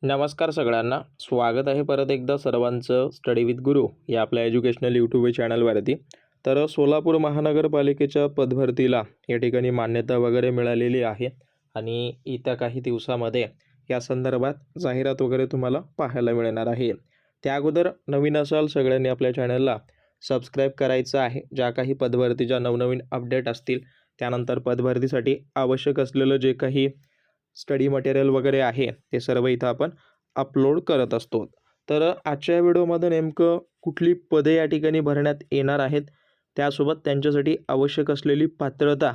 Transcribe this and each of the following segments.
नमस्कार सगळ्यांना. स्वागत आहे परत एकदा सर्वांचं स्टडी विथ गुरु या आपल्या एज्युकेशनल यूट्यूब चॅनलवरती. तर सोलापूर महानगरपालिकेच्या पदभरतीला या ठिकाणी मान्यता वगैरे मिळालेली आहे आणि येत्या काही दिवसामध्ये या संदर्भात जाहिरात वगैरे तुम्हाला पाहायला मिळणार आहे. त्या अगोदर नवीन असाल सगळ्यांनी आपल्या चॅनलला सबस्क्राईब करायचं आहे. ज्या काही पदभरतीच्या नवनवीन अपडेट असतील, त्यानंतर पदभरतीसाठी आवश्यक असलेलं जे काही स्टडी मटेरियल वगैरे आहे ते सर्व इथं आपण अपलोड करत असतो. तर आजच्या व्हिडिओमध्ये नेमकं कुठली पदे या ठिकाणी भरण्यात येणार आहेत, त्यासोबत त्यांच्यासाठी आवश्यक असलेली पात्रता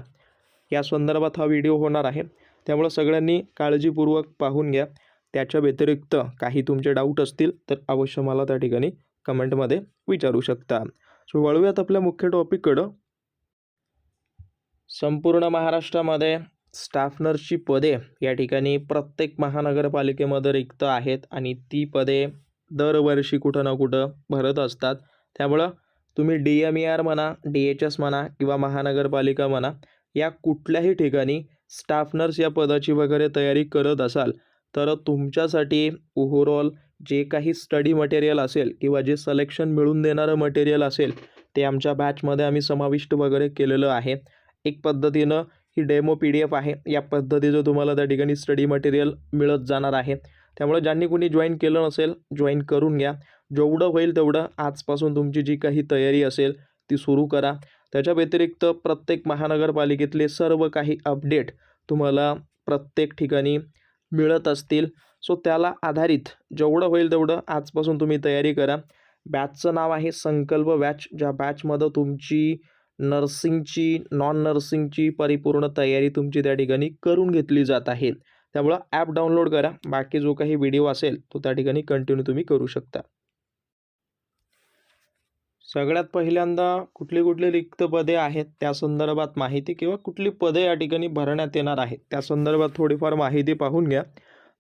या संदर्भात हा व्हिडिओ होणार आहे. त्यामुळे सगळ्यांनी काळजीपूर्वक पाहून घ्या. त्याच्या व्यतिरिक्त काही तुमचे डाऊट असतील तर अवश्य मला त्या ठिकाणी कमेंटमध्ये विचारू शकता. सो वळूयात आपल्या मुख्य टॉपिककडं. संपूर्ण महाराष्ट्रामध्ये स्टाफ नर्सची पदे या ठिकाणी प्रत्येक महानगरपालिकेमध्ये रिक्त आहेत आणि ती पदे दरवर्षी कुठं ना कुठं भरत असतात. त्यामुळं तुम्ही DMER म्हणा, DHS म्हणा किंवा महानगरपालिका म्हणा, या कुठल्याही ठिकाणी स्टाफ नर्स या पदाची वगैरे तयारी करत असाल तर तुमच्यासाठी ओव्हरऑल जे काही स्टडी मटेरियल असेल किंवा जे सिलेक्शन मिळून देणारं मटेरियल असेल ते आमच्या बॅचमध्ये आम्ही समाविष्ट वगैरे केलेलं आहे. एक पद्धतीनं ही डेमो PDF आहे. या पद्धतीचं तुम्हाला त्या ठिकाणी स्टडी मटेरियल मिळत जाणार आहे. त्यामुळे ज्यांनी कोणी जॉईन केलं नसेल, जॉईन करून घ्या. जेवढं होईल तेवढं आजपासून तुमची जी काही तयारी असेल ती सुरू करा. त्याच्या व्यतिरिक्त प्रत्येक महानगरपालिकेतले सर्व काही अपडेट तुम्हाला प्रत्येक ठिकाणी मिळत असतील. सो त्याला आधारित जेवढं होईल तेवढं आजपासून तुम्ही तयारी करा. बॅचचं नाव आहे संकल्प बॅच. ज्या बॅचमध्ये तुमची नर्सिंगची, नॉन नर्सिंगची परिपूर्ण तयारी तुमची त्या ठिकाणी करून घेतली जात आहे. त्यामुळं ॲप डाउनलोड करा. बाकी जो काही व्हिडिओ असेल तो त्या ठिकाणी कंटिन्यू तुम्ही करू शकता. सगळ्यात पहिल्यांदा कुठली रिक्त पदे आहेत त्या संदर्भात माहिती किंवा कुठली पदे या ठिकाणी भरण्यात येणार आहेत त्या संदर्भात थोडीफार माहिती पाहून घ्या.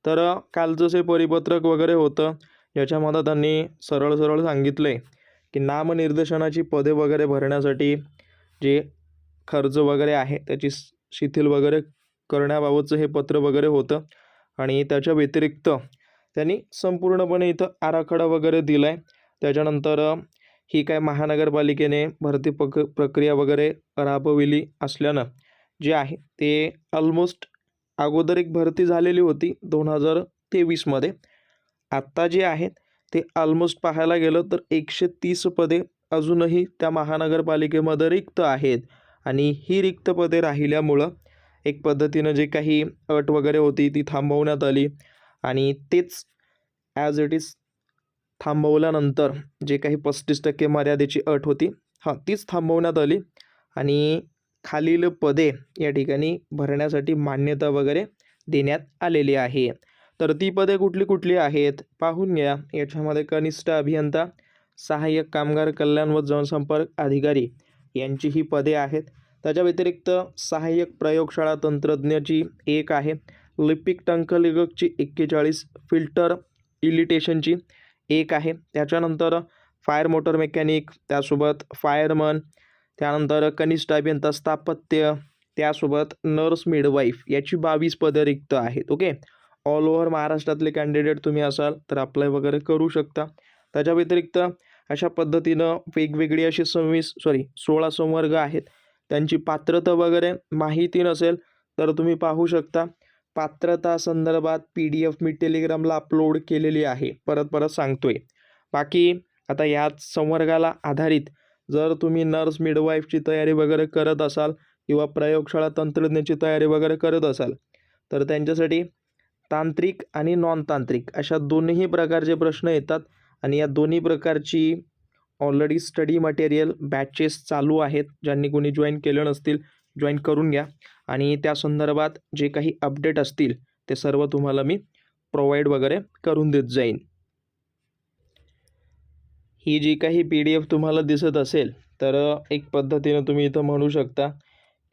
तर कालचं जे परिपत्रक वगैरे होतं याच्यामध्ये त्यांनी सरळ सांगितलं आहे की नामनिर्देशनाची पदे वगैरे भरण्यासाठी जे खर्च वगैरे आहे त्याची शिथिल वगैरे करण्याबाबतचं हे पत्र वगैरे होतं आणि त्याच्या व्यतिरिक्त त्यांनी संपूर्णपणे इथं आराखडा वगैरे दिला आहे. त्याच्यानंतर ही काय महानगरपालिकेने भरती प्रक्रिया वगैरे राबविली असल्यानं जे आहे ते ऑलमोस्ट अगोदर एक भरती झालेली होती 2023मध्ये. आत्ता जे आहेत ते ऑलमोस्ट पाहायला गेलं तर 130 पदे अजूनही त्या महानगरपालिकेमध्ये रिक्त आहेत आणि ही रिक्त पदे राहिल्यामुळं एक पद्धतीनं जे काही अट वगैरे होती ती थांबवण्यात आली आणि तेच ॲज इट इज थांबवल्यानंतर जे काही 35% मर्यादेची अट होती तीच थांबवण्यात आली आणि खालील पदे या ठिकाणी भरण्यासाठी मान्यता वगैरे देण्यात आलेली आहे. तर ती पदे कुठली आहेत पाहून घ्या. याच्यामध्ये कनिष्ठ अभियंता, सहाय्यक कामगार कल्याण व जनसंपर्क अधिकारी यांची ही पदे आहेत. त्याच्या व्यतिरिक्त सहाय्यक प्रयोगशाळा तंत्रज्ञाची एक आहे, लिपिक टंकलेखकची 41, फिल्टर इलिटेशनची एक आहे. त्याच्यानंतर फायर मोटर मेकॅनिक, त्यासोबत फायरमन, त्यानंतर कनिष्ठ अभियंता स्थापत्य, त्यासोबत नर्स मिडवाईफ याची 22 पदे रिक्त आहेत. ओके, ऑल ओव्हर महाराष्ट्रातले कॅन्डिडेट तुम्ही असाल तर अप्लाय वगैरे करू शकता. त्याच्या व्यतिरिक्त अशा पद्धतीनं वेगवेगळी अशी 16 संवर्ग आहेत. त्यांची पात्रता वगैरे माहिती नसेल तर तुम्ही पाहू शकता. पात्रता संदर्भात PDF मी टेलिग्रामला अपलोड केलेली आहे. परत सांगतोय. बाकी आता याच संवर्गाला आधारित जर तुम्ही नर्स मिडवाईफची तयारी वगैरे करत असाल किंवा प्रयोगशाळा तंत्रज्ञाची तयारी वगैरे करत असाल तर त्यांच्यासाठी तांत्रिक आणि नॉन तांत्रिक अशा दोन्ही प्रकारचे प्रश्न येतात आणि या दोन्ही प्रकारची ऑलरेडी स्टडी मटेरियल बॅचेस चालू आहेत. ज्यांनी कोणी जॉईन केलं नसतील जॉईन करून घ्या आणि त्या संदर्भात जे काही अपडेट असतील ते सर्व तुम्हाला मी प्रोव्हाइड वगैरे करून देत जाईन. ही जी काही PDF तुम्हाला दिसत असेल तर एक पद्धतीनं तुम्ही इथं म्हणू शकता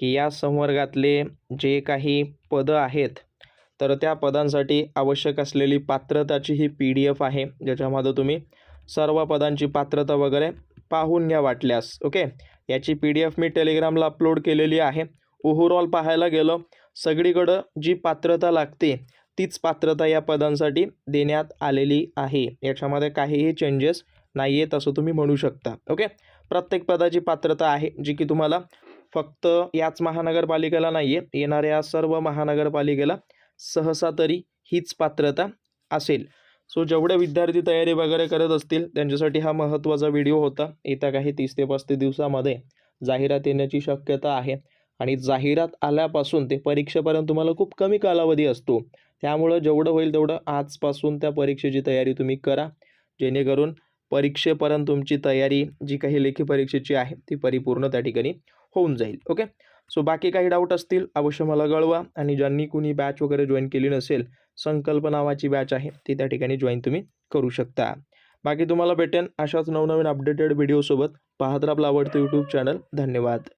की या संवर्गातले जे काही पदं आहेत तर त्या पदांसाठी आवश्यक असलेली पात्रताची ही PDF आहे, ज्याच्यामध्ये तुम्ही सर्व पदांची पात्रता वगैरे पाहून घ्या वाटल्यास. ओके, याची PDF मी टेलिग्रामला अपलोड केलेली आहे. ओव्हरऑल पाहायला गेलं सगळीकडं जी पात्रता लागते तीच पात्रता या पदांसाठी देण्यात आलेली आहे. याच्यामध्ये काहीही चेंजेस नाही आहे असं तुम्ही म्हणू शकता. ओके, प्रत्येक पदाची पात्रता आहे जी की तुम्हाला फक्त याच महानगरपालिकेला नाही आहे, येणाऱ्या सर्व महानगरपालिकेला सहसा तरी हीच पात्रता असेल. सो जेवढे विद्यार्थी तयारी वगैरे करत असतील त्यांच्यासाठी हा महत्त्वाचा व्हिडिओ होता. येत्या काही 30 ते 35 दिवसामध्ये जाहिरात येण्याची शक्यता आहे आणि जाहिरात आल्यापासून ते परीक्षेपर्यंत तुम्हाला खूप कमी कालावधी असतो. त्यामुळं जेवढं होईल तेवढं आजपासून त्या परीक्षेची तयारी तुम्ही करा, जेणेकरून परीक्षेपर्यंत तुमची तयारी जी काही लेखी परीक्षेची आहे ती परिपूर्ण त्या ठिकाणी होऊन जाईल. ओके, सो बाकी काही डाऊट असतील अवश्य मला कळवा आणि ज्यांनी कुणी बॅच वगैरे जॉईन केली नसेल, संकल्प नावाची बॅच आहे ती त्या ठिकाणी जॉईन तुम्ही करू शकता. बाकी तुम्हाला भेटेन अशाच नवनवीन अपडेटेड व्हिडिओसोबत. पाहत राहा आपलं आवडतं यूट्यूब चॅनल. धन्यवाद.